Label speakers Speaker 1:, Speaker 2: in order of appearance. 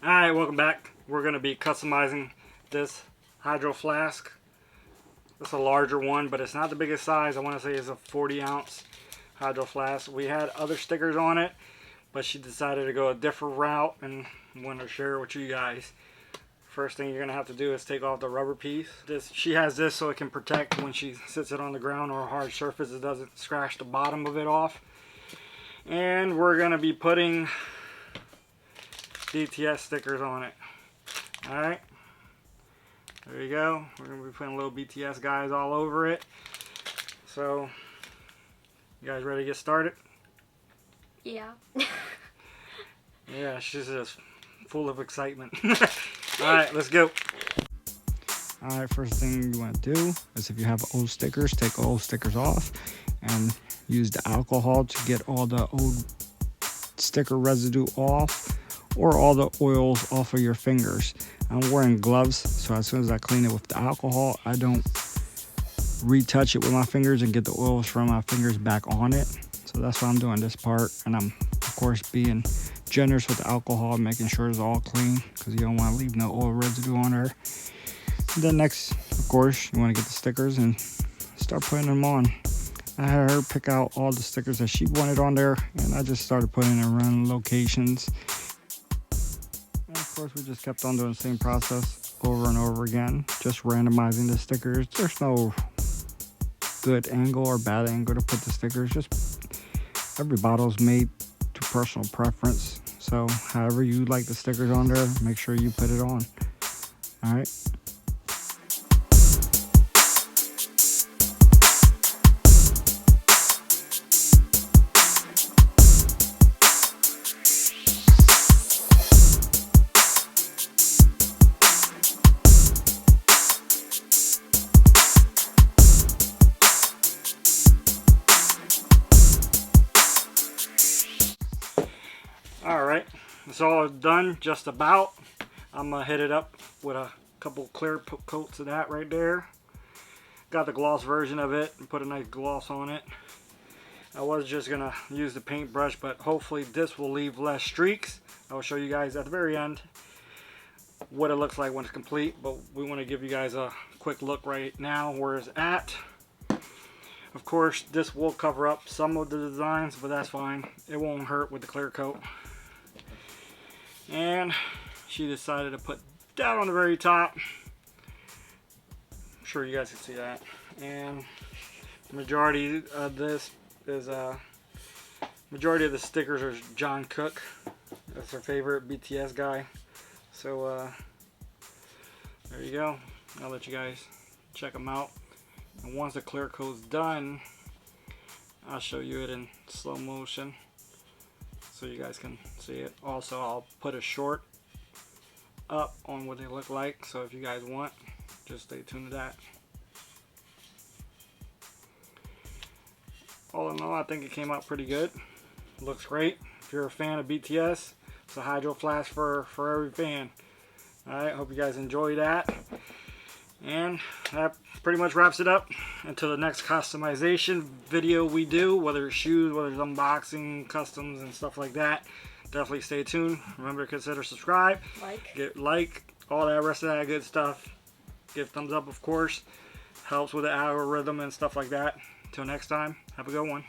Speaker 1: Alright, welcome back. We're going to be customizing this hydro flask. It's a larger one, but it's not the biggest size. I want to say it's a 40-ounce hydro flask. We had other stickers on it, but she decided to go a different route and wanted to share it with you guys. First thing you're going to have to do is take off the rubber piece. She has this so it can protect when she sits it on the ground or a hard surface. It doesn't scratch the bottom of it off. And we're going to be putting BTS stickers on it. Alright, there you go. We're going to be putting little BTS guys all over it. So, you guys ready to get started?
Speaker 2: Yeah.
Speaker 1: Yeah, she's just full of excitement. Alright, let's go. Alright, first thing you want to do is if you have old stickers, take old stickers off and use the alcohol to get all the old sticker residue off, or all the oils off of your fingers. I'm wearing gloves, so as soon as I clean it with the alcohol, I don't retouch it with my fingers and get the oils from my fingers back on it. So that's why I'm doing this part, and I'm of course being generous with the alcohol, making sure it's all clean because you don't want to leave no oil residue on there. And then next, of course, you want to get the stickers and start putting them on. I had her pick out all the stickers that she wanted on there, and I just started putting in random locations. And of course, we just kept on doing the same process over and over again, just randomizing the stickers. There's no good angle or bad angle to put the stickers. Just every bottle's made to personal preference. So however you like the stickers on there, make sure you put it on. All right. Alright, it's all done just about. I'm going to hit it up with a couple clear coats of that right there. Got the gloss version of it and put a nice gloss on it. I was just going to use the paintbrush, but hopefully this will leave less streaks. I will show you guys at the very end what it looks like when it's complete, but we want to give you guys a quick look right now where it's at. Of course, this will cover up some of the designs, but that's fine. It won't hurt with the clear coat. And she decided to put that on the very top. I'm sure you guys can see that. And the majority of this is majority of the stickers are John Cook. That's her favorite BTS guy. So there you go. I'll let you guys check them out. And once the clear coat's done, I'll show you it in slow motion so you guys can see it. Also, I'll put a short up on what they look like, so if you guys want, just stay tuned to that. All in all, I think it came out pretty good. Looks great. If you're a fan of BTS, it's a hydro flask for every fan. Alright, hope you guys enjoy that. And that pretty much wraps it up. Until the next customization video we do, whether it's shoes, whether it's unboxing, customs, and stuff like that, definitely stay tuned. Remember to consider subscribe, like, all that rest of that good stuff. Give thumbs up, of course. Helps with the algorithm and stuff like that. Until next time, have a good one.